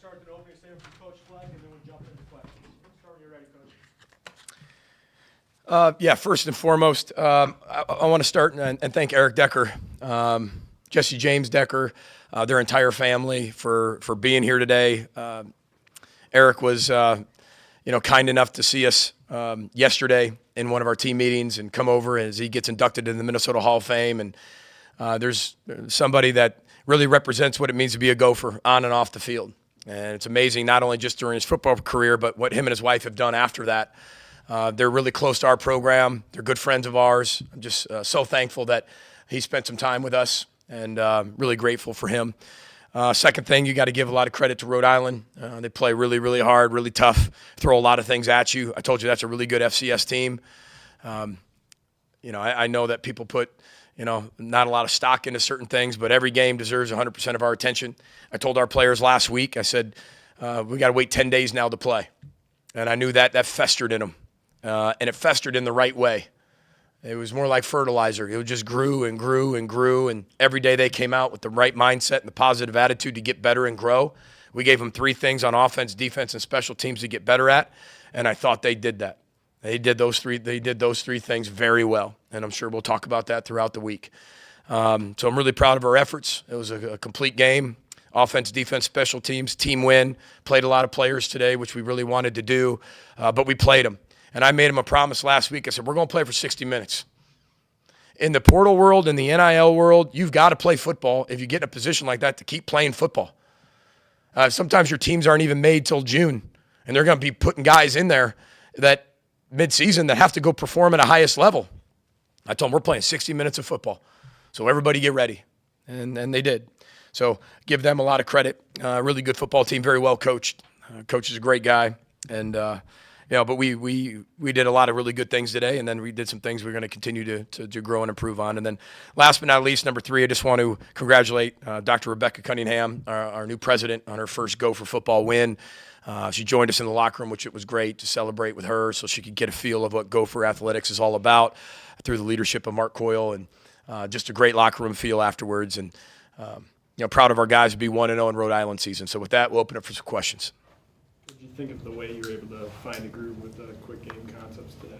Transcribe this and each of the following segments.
start with an opening statement from Coach Fleck, and then we'll jump into questions. Start when you're ready, Coach. Yeah, first and foremost, I want to start and thank Eric Decker, Jesse James Decker, their entire family for being here today. Eric was, kind enough to see us yesterday in one of our team meetings and come over as he gets inducted into the Minnesota Hall of Fame. And there's somebody that really represents what it means to be a Gopher on and off the field. And it's amazing, not only just during his football career, but what him and his wife have done after that. They're really close to our program. They're good friends of ours. I'm just so thankful that he spent some time with us, and really grateful for him. Second thing, you got to give a lot of credit to Rhode Island. They play really, really hard, really tough, throw a lot of things at you. I told you that's a really good FCS team. I know that people put, not a lot of stock into certain things, but every game deserves 100% of our attention. I told our players last week, I said, we got to wait 10 days now to play. And I knew that festered in them. And it festered in the right way. It was more like fertilizer. It just grew and grew and grew, and every day they came out with the right mindset and the positive attitude to get better and grow. We gave them 3 things on offense, defense, and special teams to get better at, and I thought they did that. They did those three things very well, and I'm sure we'll talk about that throughout the week. So I'm really proud of our efforts. It was a complete game. Offense, defense, special teams, team win. Played a lot of players today, which we really wanted to do, but we played them. And I made him a promise last week. I said, we're going to play for 60 minutes. In the portal world, in the NIL world, you've got to play football if you get in a position like that to keep playing football. Sometimes your teams aren't even made till June, and they're going to be putting guys in there that mid-season that have to go perform at a highest level. I told them we're playing 60 minutes of football, so everybody get ready, and they did. So give them a lot of credit. Really good football team, very well coached. Coach is a great guy, and but we did a lot of really good things today, and then we did some things we're going to continue to grow and improve on. And then last but not least, number 3, I just want to congratulate Dr. Rebecca Cunningham, our new president, on her first Gopher football win. She joined us in the locker room, which it was great to celebrate with her so she could get a feel of what Gopher athletics is all about through the leadership of Mark Coyle, and just a great locker room feel afterwards. And proud of our guys to be 1-0 in Rhode Island season. So with that, we'll open up for some questions. What did you think of the way you were able to find a groove with the quick game concepts today?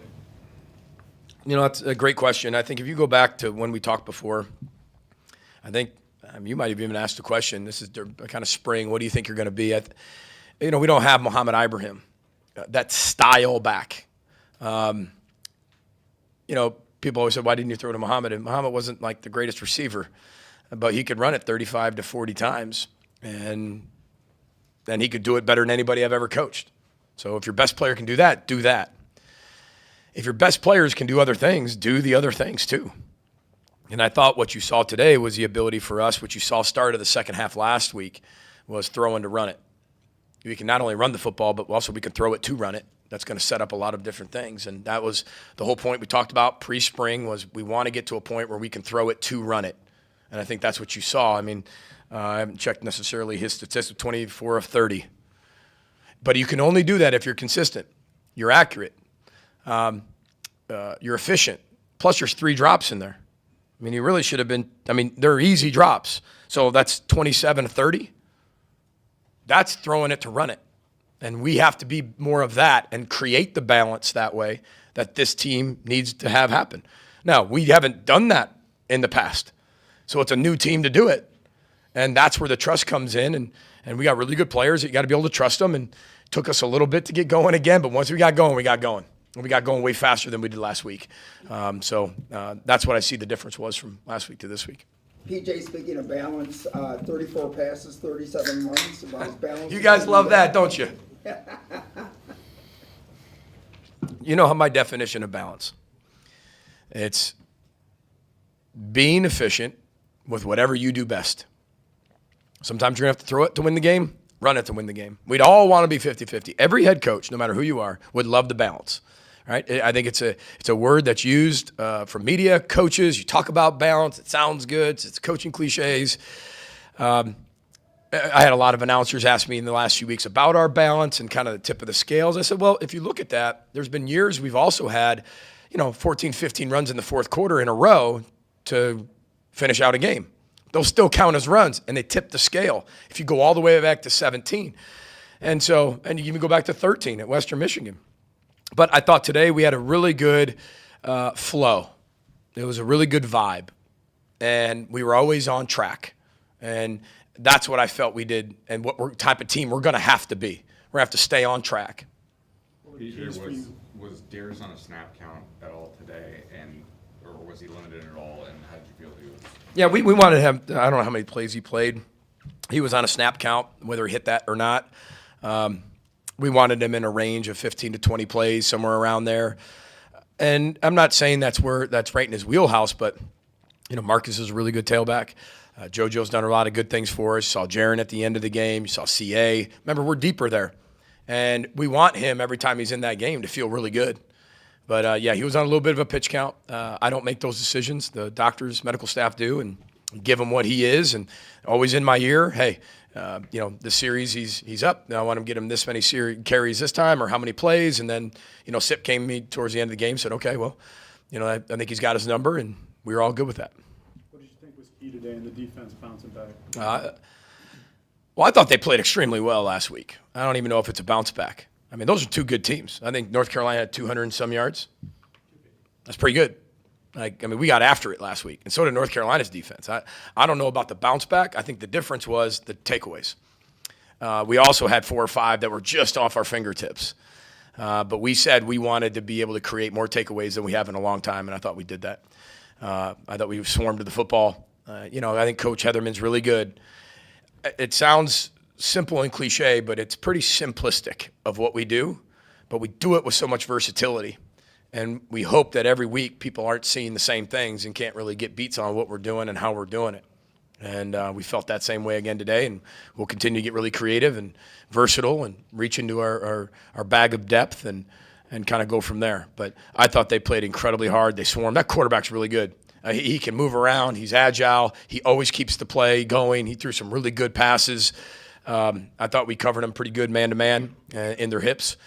That's a great question. I think if you go back to when we talked before, I think you might have even asked the question. This is kind of spring. What do you think you're going to be? We don't have Muhammad Ibrahim, that style back. People always said, why didn't you throw to Muhammad? And Muhammad wasn't like the greatest receiver, but he could run it 35 to 40 times, and he could do it better than anybody I've ever coached. So if your best player can do that, do that. If your best players can do other things, do the other things too. And I thought what you saw today was the ability for us, what you saw start of the second half last week, was throwing to run it. We can not only run the football, but also we can throw it to run it. That's going to set up a lot of different things. And that was the whole point we talked about pre-spring, was we want to get to a point where we can throw it to run it. And I think that's what you saw. I haven't checked necessarily his statistic, 24 of 30. But you can only do that if you're consistent, you're accurate, you're efficient. Plus there's 3 drops in there. You really should have been, they're easy drops. So that's 27 of 30. That's throwing it to run it. And we have to be more of that and create the balance that way that this team needs to have happen. Now, we haven't done that in the past. So it's a new team to do it. And that's where the trust comes in. And we got really good players. You got to be able to trust them. And it took us a little bit to get going again. But once we got going, we got going. And we got going way faster than we did last week. So that's what I see the difference was from last week to this week. PJ, speaking of balance, 34 passes, 37 runs. About his balance. You guys love that, don't you? You know how my definition of balance. It's being efficient with whatever you do best. Sometimes you're going to have to throw it to win the game, run it to win the game. We'd all want to be 50-50. Every head coach, no matter who you are, would love the balance. Right? I think it's a word that's used for media, coaches. You talk about balance. It sounds good. It's coaching cliches. I had a lot of announcers ask me in the last few weeks about our balance and kind of the tip of the scales. I said, well, if you look at that, there's been years we've also had, 14, 15 runs in the fourth quarter in a row to finish out a game. they'll still count as runs, and they tip the scale if you go all the way back to 17. And you even go back to 13 at Western Michigan. But I thought today we had a really good flow. It was a really good vibe, and we were always on track. And that's what I felt we did, and what type of team we're going to have to be. We're going to have to stay on track. PJ, was Darius on a snap count at all today, or was he limited at all, and how did you feel he was? Yeah, we wanted him. I don't know how many plays he played. He was on a snap count, whether he hit that or not. We wanted him in a range of 15 to 20 plays, somewhere around there. And I'm not saying that's right in his wheelhouse, but Marcus is a really good tailback. JoJo's done a lot of good things for us. You saw Jaron at the end of the game. You saw CA. Remember, we're deeper there. And we want him every time he's in that game to feel really good. But, he was on a little bit of a pitch count. I don't make those decisions. The doctors, medical staff do, and give him what he is. And always in my ear, hey, this series he's up. Now I want him to get him this many carries this time or how many plays. And then, Sip came to me towards the end of the game, said, okay, well, I think he's got his number, and we were all good with that. What did you think was key today in the defense bouncing back? Well, I thought they played extremely well last week. I don't even know if it's a bounce back. I mean, those are two good teams. I think North Carolina had 200 and some yards. That's pretty good. We got after it last week, and so did North Carolina's defense. I don't know about the bounce back. I think the difference was the takeaways. We also had 4 or 5 that were just off our fingertips. But we said we wanted to be able to create more takeaways than we have in a long time, and I thought we did that. I thought we swarmed to the football. I think Coach Heatherman's really good. It sounds simple and cliche, but it's pretty simplistic of what we do. But we do it with so much versatility. And we hope that every week people aren't seeing the same things and can't really get beats on what we're doing and how we're doing it. And we felt that same way again today, and we'll continue to get really creative and versatile and reach into our bag of depth and kind of go from there. But I thought they played incredibly hard. They swarmed. That quarterback's really good. He can move around. He's agile. He always keeps the play going. He threw some really good passes. I thought we covered them pretty good man-to-man in their hips.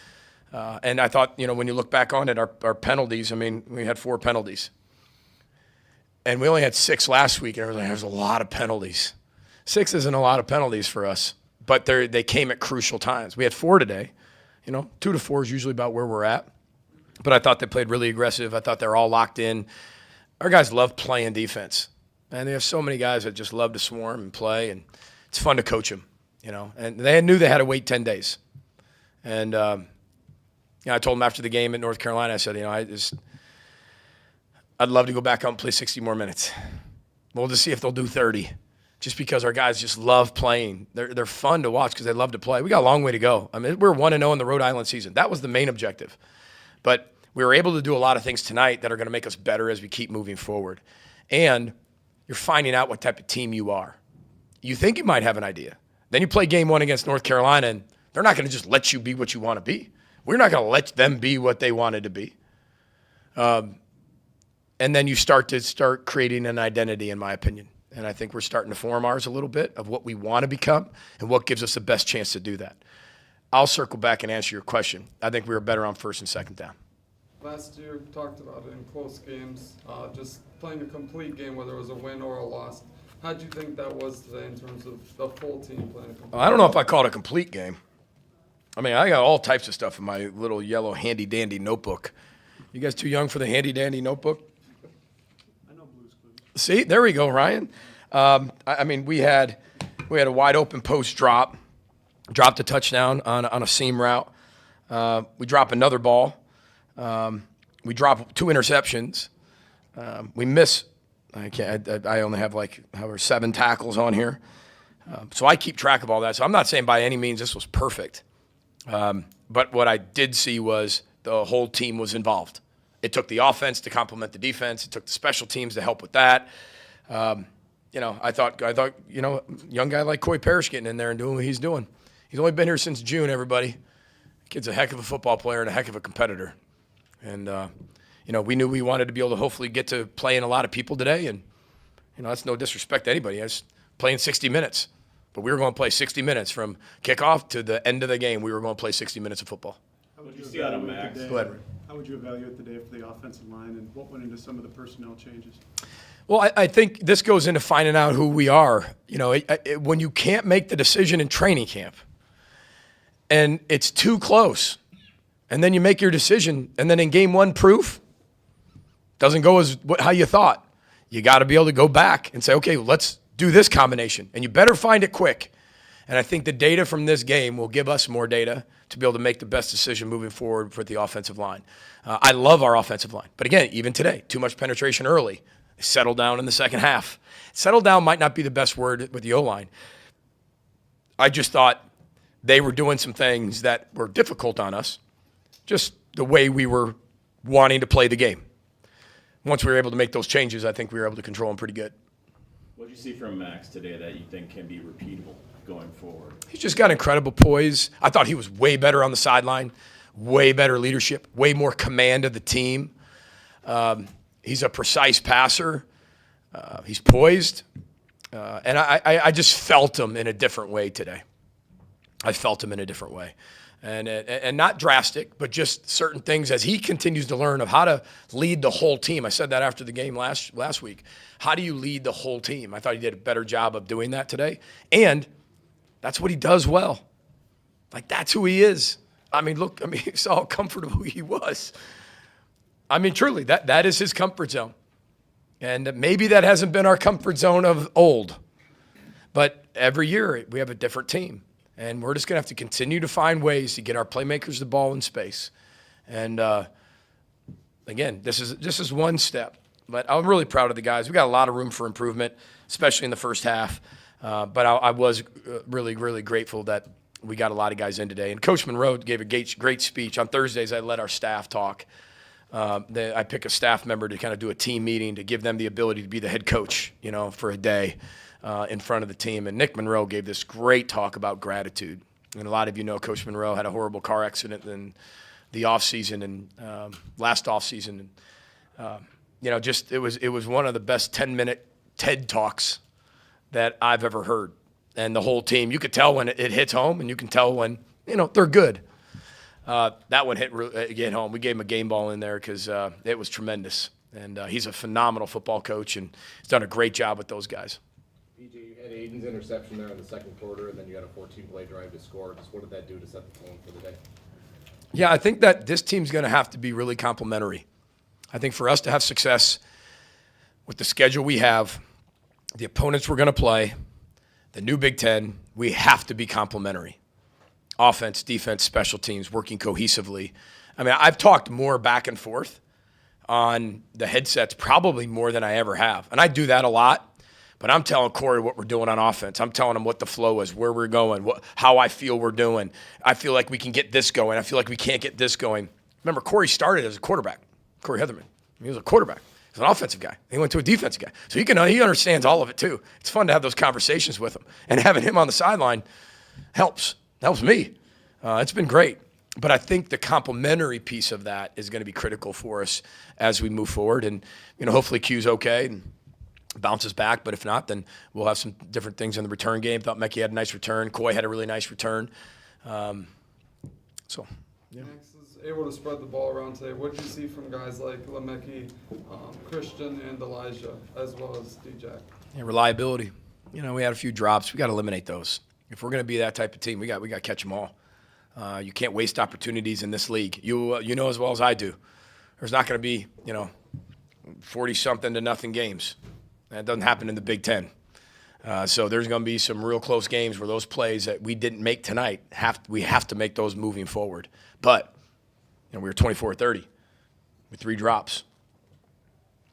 And I thought, when you look back on it, our penalties, we had 4 penalties. And we only had 6 last week, and everyone's like, there's a lot of penalties. 6 isn't a lot of penalties for us, but they came at crucial times. We had 4 today. 2 to 4 is usually about where we're at. But I thought they played really aggressive. I thought they were all locked in. Our guys love playing defense. And they have so many guys that just love to swarm and play, and it's fun to coach them, And they knew they had to wait 10 days. And I told them after the game at North Carolina, I said, I'd love to go back out and play 60 more minutes. We'll just see if they'll do 30, just because our guys just love playing. They're fun to watch because they love to play. We got a long way to go. We're 1-0 in the Rhode Island season. That was the main objective. But we were able to do a lot of things tonight that are going to make us better as we keep moving forward. And you're finding out what type of team you are. You think you might have an idea. Then you play game 1 against North Carolina, and they're not going to just let you be what you want to be. We're not going to let them be what they wanted to be. And then you start creating an identity, in my opinion. And I think we're starting to form ours a little bit of what we want to become and what gives us the best chance to do that. I'll circle back and answer your question. I think we were better on 1st and 2nd down. Last year, we talked about it in close games, just playing a complete game, whether it was a win or a loss. How do you think that was today in terms of the full team playing a complete game? I don't know if I call it a complete game. I got all types of stuff in my little yellow handy-dandy notebook. You guys too young for the handy-dandy notebook? I know Blue's Clues. See, there we go, Ryan. We had a wide-open post dropped a touchdown on a seam route. We drop another ball. We drop 2 interceptions. We miss. I only have 7 tackles on here. So I keep track of all that. So I'm not saying by any means this was perfect. But what I did see was the whole team was involved. It took the offense to complement the defense. It took the special teams to help with that. I thought, young guy like Coy Parrish getting in there and doing what he's doing. He's only been here since June, everybody. Kid's a heck of a football player and a heck of a competitor. And, we knew we wanted to be able to hopefully get to play in a lot of people today. And, that's no disrespect to anybody. I was playing 60 minutes. But we were going to play 60 minutes from kickoff to the end of the game. We were going to play 60 minutes of football. How would you see out of Max? Today, Go ahead. How would you evaluate the day for the offensive line, and what went into some of the personnel changes? Well, I think this goes into finding out who we are. You know, when you can't make the decision in training camp and it's too close, and then you make your decision, and then in game one proof doesn't go as how you thought, you got to be able to go back and say, okay, let's do this combination, and you better find it quick. And I think the data from this game will give us more data to be able to make the best decision moving forward for the offensive line. I love our offensive line. But again, even today, too much penetration early. Settle down in the second half. Settle down might not be the best word with the O-line. I just thought they were doing some things that were difficult on us, just the way we were wanting to play the game. Once we were able to make those changes, I think we were able to control them pretty good. What did you see from Max today that you think can be repeatable going forward? He's just got incredible poise. I thought he was way better on the sideline, way better leadership, way more command of the team. He's a precise passer. He's poised. And I just felt him in a different way today. I felt him in a different way. And not drastic, but just certain things as he continues to learn of how to lead the whole team. I said that after the game last week. How do you lead the whole team? I thought he did a better job of doing that today. And that's what he does well. Like, that's who he is. I mean, look, you saw how comfortable he was. I mean, truly, that is his comfort zone. And maybe that hasn't been our comfort zone of old. But every year we have a different team. And we're just going to have to continue to find ways to get our playmakers the ball in space. And, again, this is one step. But I'm really proud of the guys. We got a lot of room for improvement, especially in the first half. But I was really, really grateful that we got a lot of guys in today. And Coach Monroe gave a great speech. On Thursdays, I let our staff talk. I pick a staff member to kind of do a team meeting to give them the ability to be the head coach, for a day in front of the team. And Nick Monroe gave this great talk about gratitude. And a lot of you know Coach Monroe had a horrible car accident in the offseason and last offseason. And, just it was one of the best 10-minute TED Talks that I've ever heard. And the whole team, you could tell when it hits home, and you can tell when, they're good. That one hit home. We gave him a game ball in there because it was tremendous. And he's a phenomenal football coach, and he's done a great job with those guys. BJ, you had Aiden's interception there in the second quarter, and then you got a 14-play drive to score. Just what did that do to set the tone for the day? Yeah, I think that this team's going to have to be really complimentary. I think for us to have success with the schedule we have, the opponents we're going to play, the new Big Ten, we have to be complimentary. Offense, defense, special teams, working cohesively. I mean, I've talked more back and forth on the headsets probably more than I ever have. And I do that a lot, but I'm telling Corey what we're doing on offense. I'm telling him what the flow is, where we're going, how I feel we're doing. I feel like we can get this going. I feel like we can't get this going. Remember, Corey started as a quarterback, Corey Heatherman. He was a quarterback. He's an offensive guy. He went to a defensive guy. So he understands all of it too. It's fun to have those conversations with him. And having him on the sideline helps me. It's been great. But I think the complementary piece of that is going to be critical for us as we move forward. And, hopefully Q's okay and bounces back. But if not, then we'll have some different things in the return game. Thought Mekhi had a nice return. Coy had a really nice return. Yeah. Max is able to spread the ball around today. What did you see from guys like Lemecki, Christian, and Elijah, as well as D-Jack? Yeah, reliability. We had a few drops. We got to eliminate those. If we're going to be that type of team, we got to catch them all. You can't waste opportunities in this league. You know as well as I do. There's not going to be 40-something to nothing games. That doesn't happen in the Big Ten. So there's going to be some real close games where those plays that we didn't make tonight we have to make those moving forward. But we were 24-30 with 3 drops.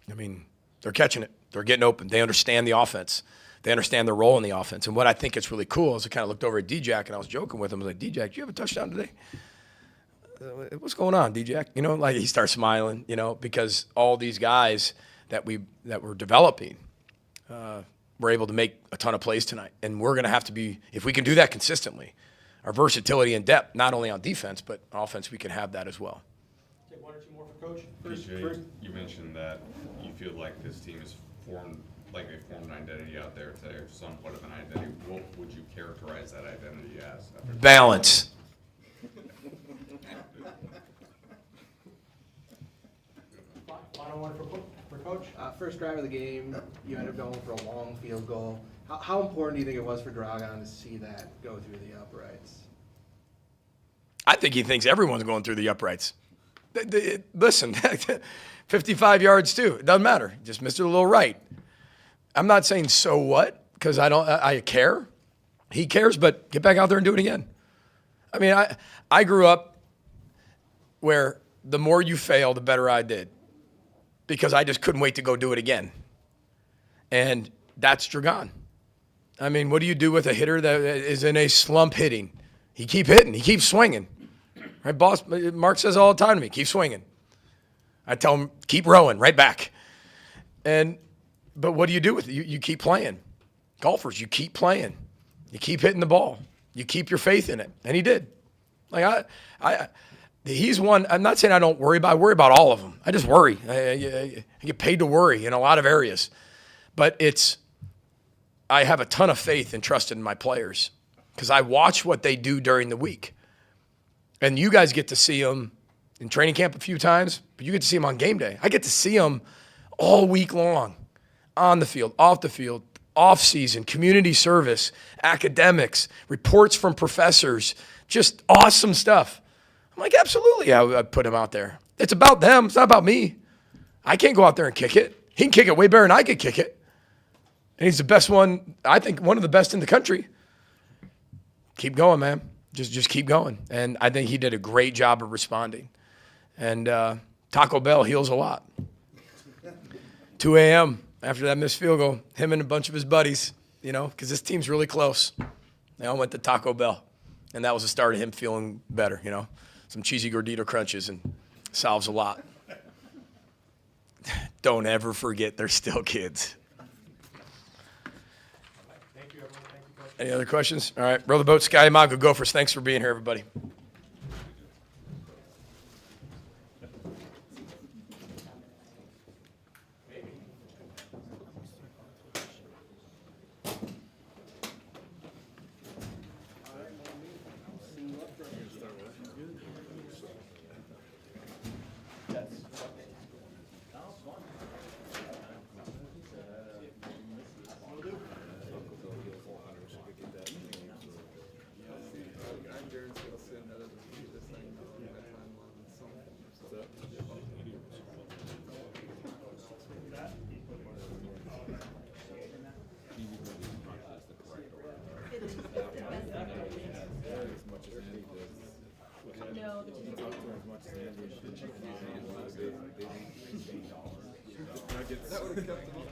I mean, they're catching it. They're getting open. They understand the offense. They understand their role in the offense. And what I think is really cool is I kind of looked over at D-Jack, and I was joking with him. I was like, D-Jack, do you have a touchdown today? What's going on, D-Jack? Like he starts smiling, because all these guys that we're developing were able to make a ton of plays tonight. And we're going to have to be, if we can do that consistently, our versatility and depth, not only on defense, but on offense, we can have that as well. Take 1 or 2 more for Coach. PJ, you mentioned that you feel like this team is formed an identity out there today, or somewhat of an identity. What would you characterize that identity as? Balance. Final one for Coach. Coach, first drive of the game, you end up going for a long field goal. How important do you think it was for Dragon to see that go through the uprights? I think he thinks everyone's going through the uprights. Listen, 55 yards too. It doesn't matter. Just missed it a little right. I'm not saying so what, because I care. He cares, but get back out there and do it again. I mean, I grew up where the more you fail, the better I did, because I just couldn't wait to go do it again. And that's Dragon. I mean, what do you do with a hitter that is in a slump hitting? He keeps hitting. He keeps swinging. Right, boss? Mark says all the time to me, keep swinging. I tell him, keep rowing, right back. But what do you do with it? You keep playing. Golfers, you keep playing. You keep hitting the ball. You keep your faith in it. And he did. Like he's one. I'm not saying I don't worry about. I worry about all of them. I just worry. I get paid to worry in a lot of areas. But I have a ton of faith and trust in my players because I watch what they do during the week. And you guys get to see them in training camp a few times, but you get to see them on game day. I get to see them all week long, on the field, off season, community service, academics, reports from professors, just awesome stuff. I'm like, absolutely, I'd put him out there. It's about them. It's not about me. I can't go out there and kick it. He can kick it way better than I could kick it. And he's the best one, I think one of the best in the country. Keep going, man. Just keep going. And I think he did a great job of responding. And Taco Bell heals a lot. 2 a.m. after that missed field goal, him and a bunch of his buddies, because this team's really close. They all went to Taco Bell. And that was the start of him feeling better, Some cheesy gordita crunches and solves a lot. Don't ever forget they're still kids. Thank you, everyone. Thank you, Coach. Any other questions? All right. Row the boat, Sky Mago, Gophers. Thanks for being here, everybody.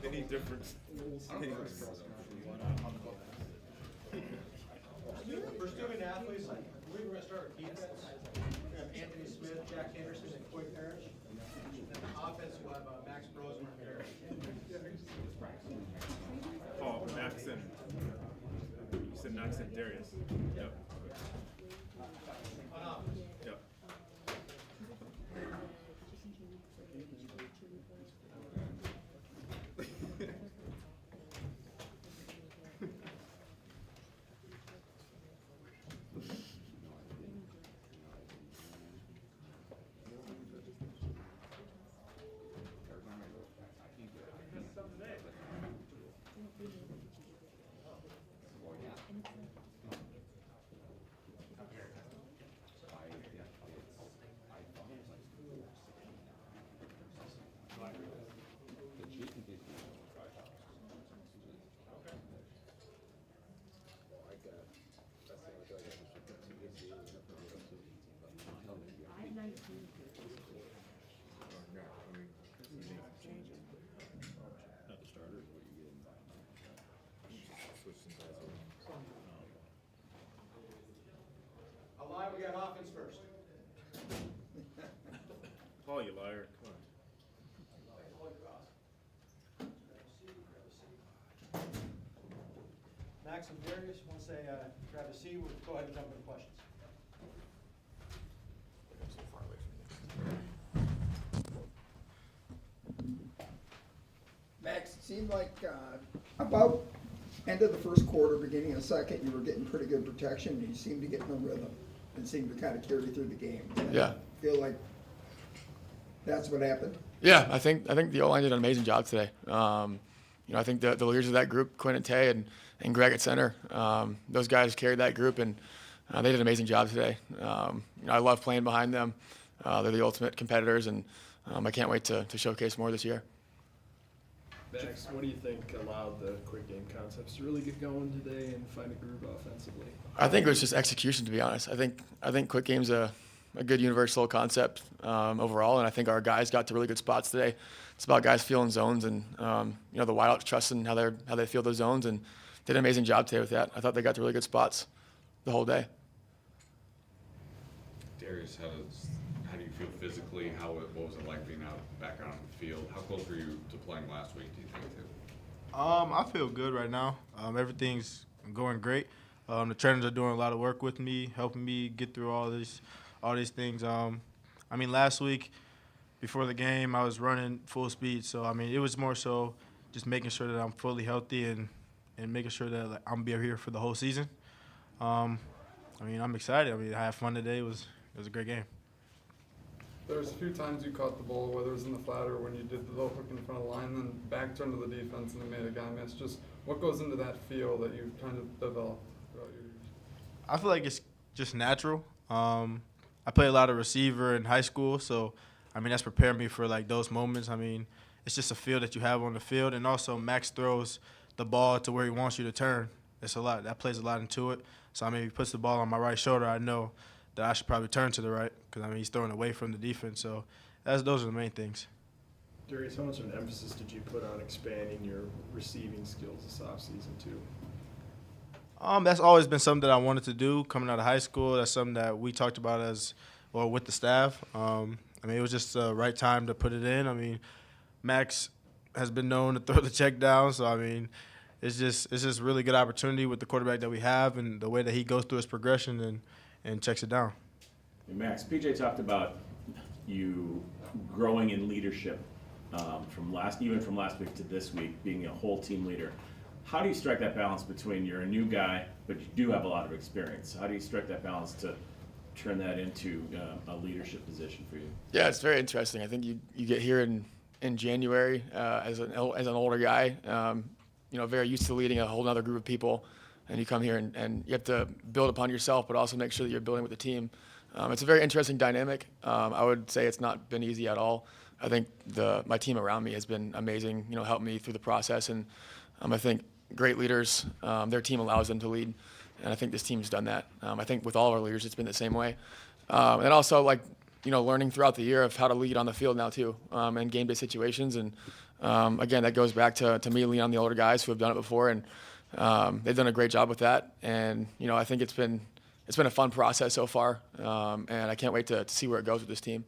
Any different things. For student athletes, I believe we're going to start with defense. We have Anthony Smith, Jack Henderson, and Coy Parrish. And then offense, we'll have Max Brosman and Parrish. Oh, Max and you said Max and Darius. Yep. On offense. Yep. I'll lie, we got offense first. Paul, you liar. Come on. Max and Darius, once they grab a seat, we'll go ahead and jump into questions. Max, it seemed like about end of the first quarter, beginning of the second, you were getting pretty good protection, and you seemed to get in a rhythm and seemed to kind of carry through the game. Yeah. Feel like that's what happened? Yeah, I think the O-line did an amazing job today. I think the leaders of that group, Quinn and Tay and Greg at center, those guys carried that group, and they did an amazing job today. I love playing behind them. They're the ultimate competitors, and I can't wait to showcase more this year. Max, what do you think allowed the quick game concepts to really get going today and find a groove offensively? I think it was just execution, to be honest. I think quick game's a good universal concept overall, and I think our guys got to really good spots today. It's about guys feeling zones and the wideouts trusting how they feel those zones, and did an amazing job today with that. I thought they got to really good spots the whole day. Darius, how do you feel physically? What was it like being back out on the field? How close were you to playing last week, do you think, too? I feel good right now. Everything's going great. The trainers are doing a lot of work with me, helping me get through all these things. Last week before the game, I was running full speed, so it was more so just making sure that I'm fully healthy and making sure that I'm be here for the whole season. I'm excited. I had fun today. It was a great game. There's a few times you caught the ball, whether it was in the flat or when you did the low hook in front of the line, then back turned to the defense and it made a guy miss. Just what goes into that feel that you've kind of developed throughout your years? I feel like it's just natural. I played a lot of receiver in high school, so that's prepared me for like those moments. It's just a feel that you have on the field, and also Max throws the ball to where he wants you to turn. It's a lot. That plays a lot into it. So if he puts the ball on my right shoulder, I know that I should probably turn to the right because he's throwing away from the defense. So those are the main things. Darius, how much of an emphasis did you put on expanding your receiving skills this offseason too? That's always been something that I wanted to do coming out of high school. That's something that we talked about with the staff. It was just the right time to put it in. Max has been known to throw the check down, so it's just really good opportunity with the quarterback that we have and the way that he goes through his progression and checks it down. Hey, Max, PJ talked about you growing in leadership from last week to this week, being a whole team leader. How do you strike that balance between you're a new guy, but you do have a lot of experience? How do you strike that balance to turn that into a leadership position for you? Yeah, it's very interesting. I think you get here in January as an older guy, very used to leading a whole other group of people, and you come here and you have to build upon yourself, but also make sure that you're building with the team. It's a very interesting dynamic. I would say it's not been easy at all. I think my team around me has been amazing, helped me through the process, and I think great leaders, their team allows them to lead, and I think this team's done that. I think with all of our leaders, it's been the same way. And also, learning throughout the year of how to lead on the field now too, in game day situations. And again, that goes back to me leaning on the older guys who have done it before, and they've done a great job with that. And I think it's been a fun process so far, and I can't wait to see where it goes with this team.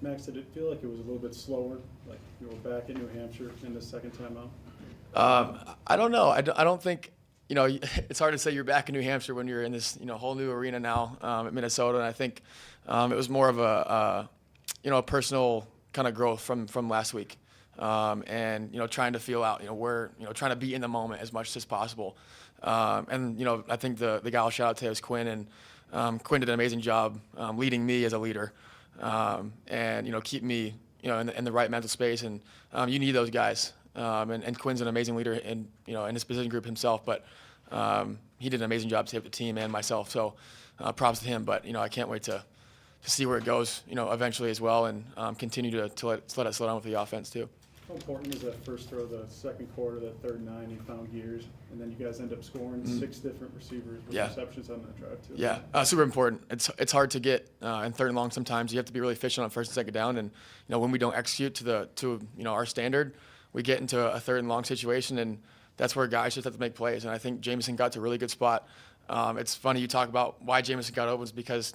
Max, did it feel like it was a little bit slower, like you were back in New Hampshire in the second time out? I don't know. I don't think, it's hard to say you're back in New Hampshire when you're in this, whole new arena now at Minnesota. And I think it was more of a personal kind of growth from last week. And, trying to feel out, trying to be in the moment as much as possible. And, I think the guy I'll shout out to is Quinn. And Quinn did an amazing job leading me as a leader. And, keep me, in the right mental space. And you need those guys. And Quinn's an amazing leader in his position group himself, but he did an amazing job to save the team and myself. So props to him. But I can't wait to see where it goes, eventually as well, and continue to let it slow down with the offense too. How important was that first throw, the second quarter, that 3rd and 9, you found gears, and then you guys end up scoring 6 different receivers with receptions on that drive too? Yeah, super important. It's hard to get in 3rd and long sometimes. You have to be really efficient on 1st and 2nd down, and when we don't execute to our standard, we get into a 3rd and long situation, and that's where guys just have to make plays. And I think Jamison got to a really good spot. It's funny you talk about why Jamison got open is because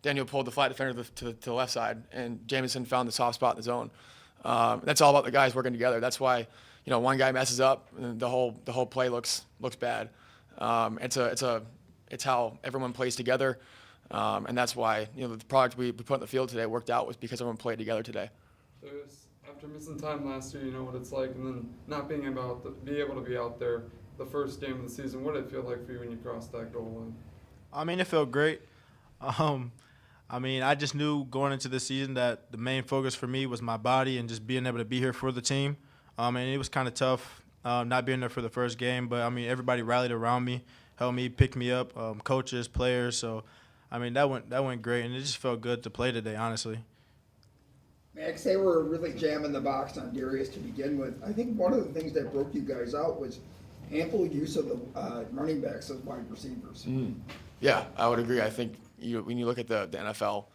Daniel pulled the flat defender to the left side, and Jamison found the soft spot in the zone. That's all about the guys working together. That's why one guy messes up, and the whole play looks bad. It's how everyone plays together, and that's why the product we put on the field today worked out was because everyone played together today. After missing time last year, you know what it's like, and then not being able to be out there the first game of the season. What did it feel like for you when you crossed that goal line? It felt great. I mean, I just knew going into the season that the main focus for me was my body and just being able to be here for the team. And it was kind of tough not being there for the first game, but I mean, everybody rallied around me, helped me, pick me up, coaches, players. So, I mean, that went great, and it just felt good to play today, honestly. Max, they were really jamming the box on Darius to begin with. I think one of the things that broke you guys out was ample use of the running backs as wide receivers. Yeah, I would agree. I think when you look at the NFL,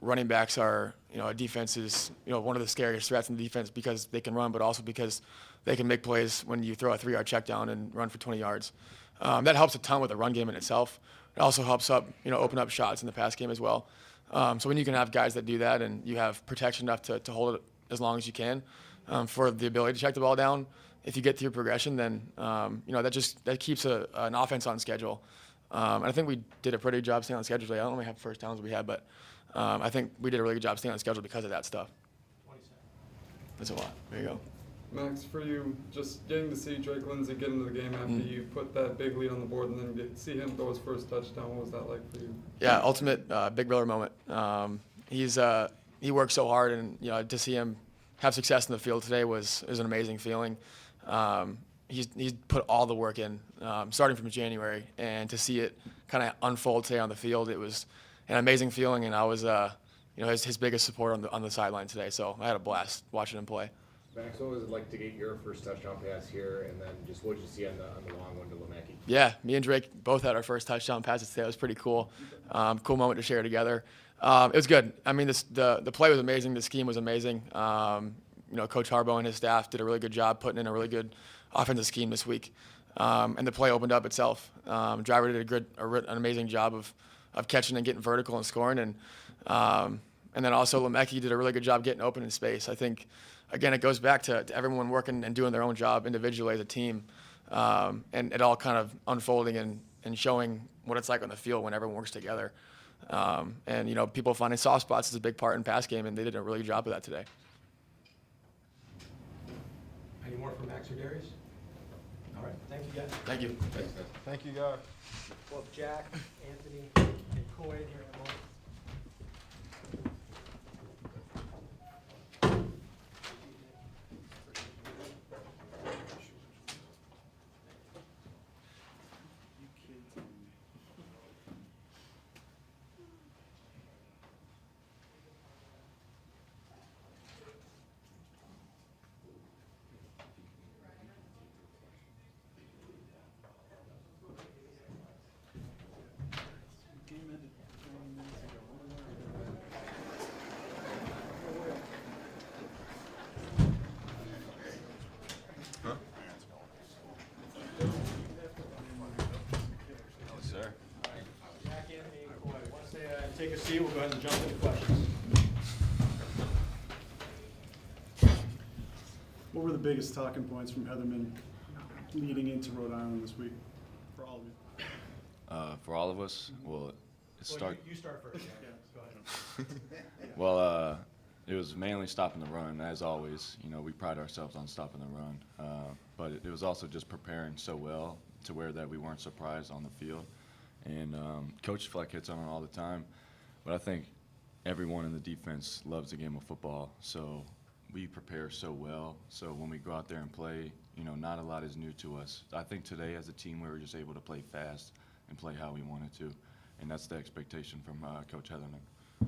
running backs are, a defense is, one of the scariest threats in the defense because they can run, but also because they can make plays when you throw a 3-yard check down and run for 20 yards. That helps a ton with the run game in itself. It also helps open up shots in the pass game as well. So when you can have guys that do that and you have protection enough to hold it as long as you can for the ability to check the ball down, if you get through progression, then that keeps an offense on schedule. And I think we did a pretty good job staying on schedule today. I don't know how many first downs we had, but I think we did a really good job staying on schedule because of that stuff. That's a lot. There you go. Max, for you, just getting to see Drake Lindsay get into the game after you put that big lead on the board and then see him throw his first touchdown, what was that like for you? Yeah, ultimate Big Brother moment. He worked so hard, and to see him have success in the field today was an amazing feeling. He's put all the work in, starting from January, and to see it kind of unfold today on the field, it was an amazing feeling, and I was his biggest support on the sideline today, so I had a blast watching him play. Max, what was it like to get your first touchdown pass here, and then just what did you see on the long one to Lemecki? Yeah, me and Drake both had our first touchdown passes today. It was pretty cool. Cool moment to share together. It was good. I mean, the play was amazing. The scheme was amazing. Coach Harbaugh and his staff did a really good job putting in a really good offensive scheme this week. And the play opened up itself. Driver did an amazing job of catching and getting vertical and scoring. And then also Lemecki did a really good job getting open in space. I think, again, it goes back to everyone working and doing their own job individually as a team. And it all kind of unfolding and showing what it's like on the field when everyone works together. And people finding soft spots is a big part in pass game, and they did a really good job of that today. Any more from Max or Darius? All right, thank you guys. Thank you. Thanks, guys. Thank you, guys. Well, Jack, Anthony, and Coy here in a moment. Take a seat, we'll go ahead and jump into questions. What were the biggest talking points from Heatherman leading into Rhode Island this week for all of you? For all of us, well, You start first. Yeah, go ahead. well, it was mainly stopping the run, as always. We pride ourselves on stopping the run, but it was also just preparing so well to where that we weren't surprised on the field. And Coach Fleck hits on it all the time. But I think everyone in the defense loves the game of football, so we prepare so well. So when we go out there and play, not a lot is new to us. I think today as a team we were just able to play fast and play how we wanted to, and that's the expectation from Coach Heatherman.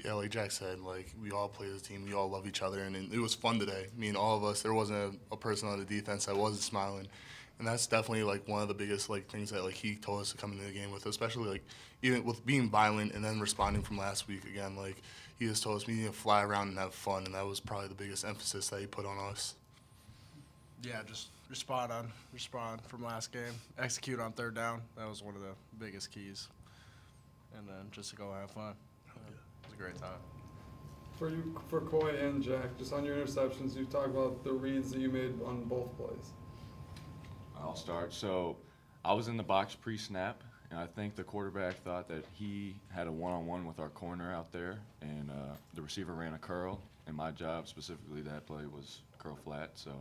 Yeah, like Jack said, we all play as a team. We all love each other, and it was fun today. I mean, all of us, there wasn't a person on the defense that wasn't smiling. And that's definitely one of the biggest things that he told us to come into the game with, especially even with being violent and then responding from last week again. He just told us we need to fly around and have fun, and that was probably the biggest emphasis that he put on us. Yeah, just respond from last game, execute on third down. That was one of the biggest keys, and then just to go have fun. It was a great time. For Coy and Jack, just on your interceptions, you talk about the reads that you made on both plays. I'll start. So I was in the box pre-snap, and I think the quarterback thought that he had a one-on-one with our corner out there, and the receiver ran a curl, and my job specifically that play was curl flat, so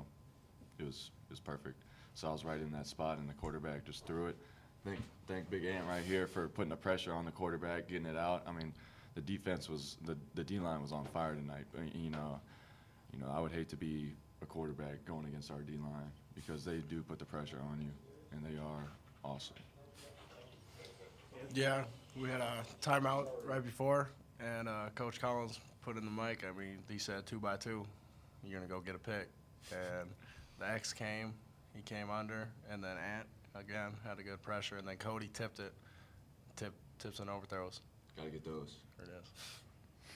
it was perfect. So I was right in that spot, and the quarterback just threw it, thank Big Ant right here for putting the pressure on the quarterback, getting it out. I mean, the defense was the D-line was on fire tonight. But, you know, I would hate to be a quarterback going against our D-line because they do put the pressure on you, and they are awesome. Yeah, we had a timeout right before, and Coach Collins put in the mic. I mean, he said 2 by 2, you're going to go get a pick. And the X came, he came under, and then Ant, again, had a good pressure, and then Cody tipped it, tips and overthrows. Got to get those. There it is.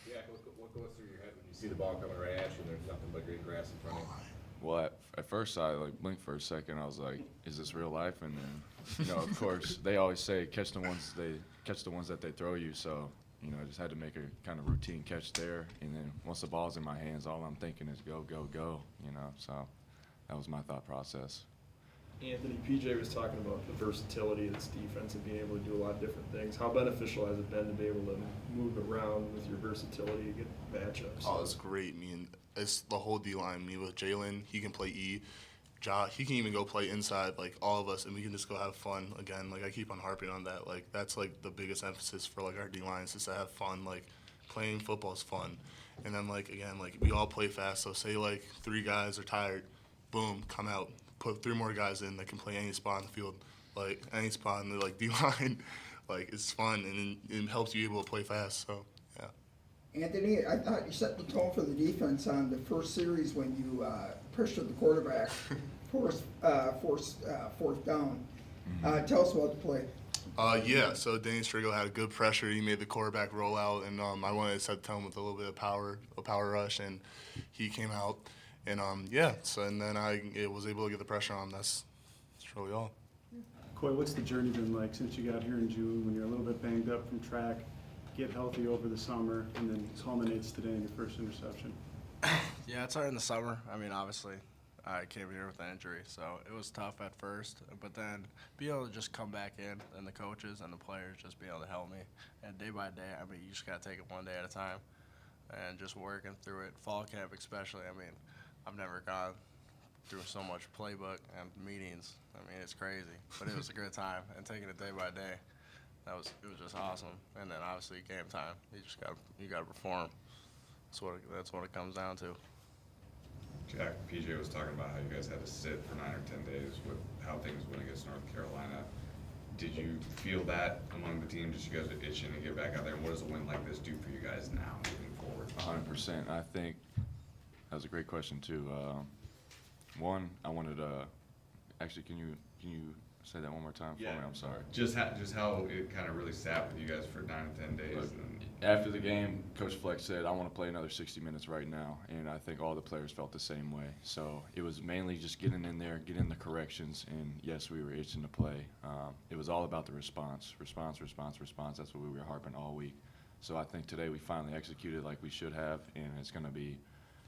Yeah, what goes through your head when you see the ball coming right at you and there's nothing but green grass in front of you? Well, at first I blinked for a second. I was like, "Is this real life?" And then, of course, they always say catch the ones that they throw you. So, I just had to make a kind of routine catch there. And then once the ball's in my hands, all I'm thinking is go, go, go. So that was my thought process. Anthony, PJ was talking about the versatility of this defense and being able to do a lot of different things. How beneficial has it been to be able to move around with your versatility to get matchups? Oh, it's great. It's the whole D-line. With Jalen, he can play E. Ja, he can even go play inside, like all of us, and we can just go have fun. Again, I keep on harping on that. That's the biggest emphasis for our D-line is just to have fun. Playing football is fun. And then we all play fast. So say 3 guys are tired, boom, come out. Put 3 more guys in that can play any spot on the field, any spot in the D-line. It's fun and it helps you able to play fast. So yeah. Anthony, I thought you set the tone for the defense on the first series when you pressured the quarterback, forced fourth down. Tell us about the play. Yeah, so Danny Strigo had a good pressure. He made the quarterback roll out, and I wanted to set the tone with a little bit of a power rush, and he came out. And and then I was able to get the pressure on him. That's really all. Coy, what's the journey been like since you got here in June when you're a little bit banged up from track, get healthy over the summer, and then culminates today in your first interception? Yeah, it started in the summer. I mean, obviously, I came here with an injury, so it was tough at first. But then be able to just come back in, and the coaches and the players just be able to help me. And day by day, I mean, you just got to take it one day at a time and just working through it. Fall camp especially, I mean, I've never gone through so much playbook and meetings. I mean, it's crazy, but it was a good time. And taking it day by day, it was just awesome. And then obviously game time, you got to perform. That's what it comes down to. Jack, PJ was talking about how you guys had to sit for 9 or 10 days with how things went against North Carolina. Did you feel that among the team? Just you guys are itching to get back out there? And what does a win like this do for you guys now moving forward? 100%. I think that was a great question too. One, I wanted to actually. Can you say that one more time for me? I'm sorry. Just how it kind of really sat with you guys for 9 or 10 days. After the game, Coach Fleck said, "I want to play another 60 minutes right now," and I think all the players felt the same way. So it was mainly just getting in there, getting the corrections, and yes, we were itching to play. It was all about the response. That's what we were harping all week. So I think today we finally executed like we should have, and it's going to be,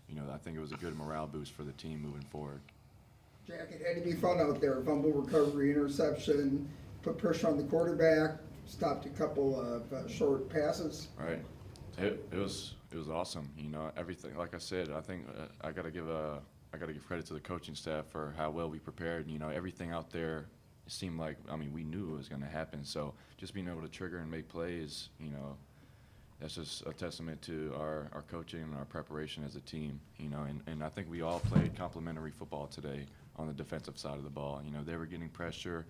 I think it was a good morale boost for the team moving forward. Jack, it had to be fun out there. Fumble recovery, interception, put pressure on the quarterback, stopped a couple of short passes. Right. It was awesome. Everything. Like I said, I think I got to give credit to the coaching staff for how well we prepared. Everything out there seemed like, we knew it was going to happen. So just being able to trigger and make plays, that's just a testament to our coaching and our preparation as a team, and I think we all played complementary football today on the defensive side of the ball. They were getting pressure,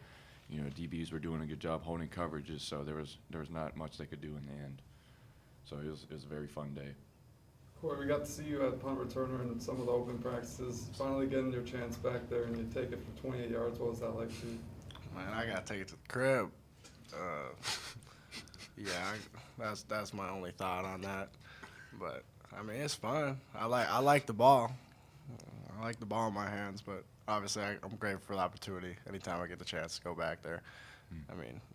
DBs were doing a good job holding coverages, so there was not much they could do in the end. So it was a very fun day. Corey, we got to see you at punt returner and some of the open practices, finally getting your chance back there, and you take it for 28 yards. What was that like for you? Man, I got to take it to the crib. That's my only thought on that. But it's fun. I like the ball. I like the ball in my hands. But obviously, I'm grateful for the opportunity. Anytime I get the chance to go back there,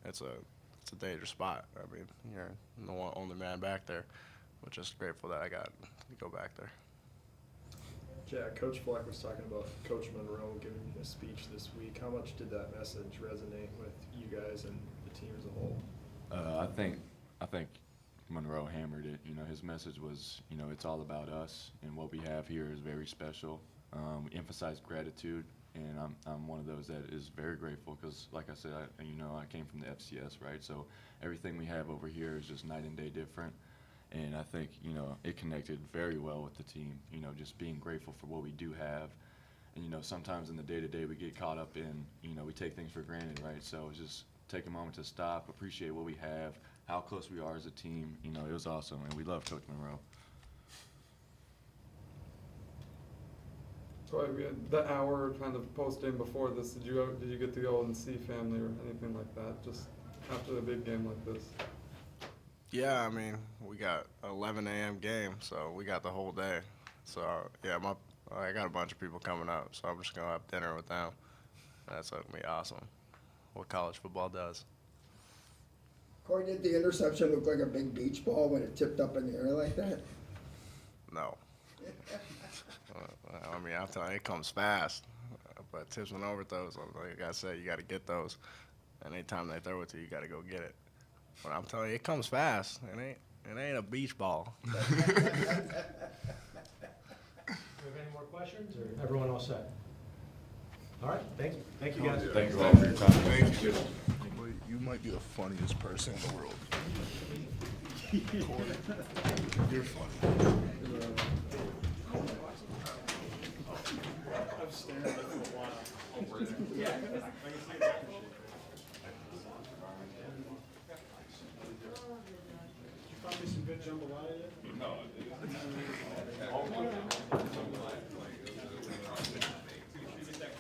it's a dangerous spot. You're the only man back there. But just grateful that I got to go back there. Jack, Coach Fleck was talking about Coach Monroe giving a speech this week. How much did that message resonate with you guys and the team as a whole? I think Monroe hammered it. His message was, it's all about us, and what we have here is very special. We emphasized gratitude, And I'm one of those that is very grateful because, like I said, I came from the FCS, right? So everything we have over here is just night and day different. And I think, it connected very well with the team, just being grateful for what we do have. And, sometimes in the day-to-day we get caught up in, we take things for granted, right? So it's just take a moment to stop, appreciate what we have, how close we are as a team. It was awesome, and we love Coach Monroe. Troy, we had the hour kind of post-game before this. Did you get to go and see family or anything like that, just after a big game like this? Yeah, I mean, we got 11 a.m. game, so we got the whole day. So, yeah, I got a bunch of people coming up, so I'm just going to have dinner with them. That's going to be awesome, what college football does. Corey, did the interception look like a big beach ball when it tipped up in the air like that? No. I mean, I'm telling you, it comes fast. But tips and overthrows, like I said, you got to get those. And anytime they throw it to you, you got to go get it. But I'm telling you, it comes fast. It ain't a beach ball. Do we have any more questions, or everyone all set? All right, thank you. Thank you, guys. Thank you all for your time. Thank you. You might be the funniest person in the world. You're funny. I've stared at it for a while. Yeah. You found me some good jambalaya yet? No, I didn't.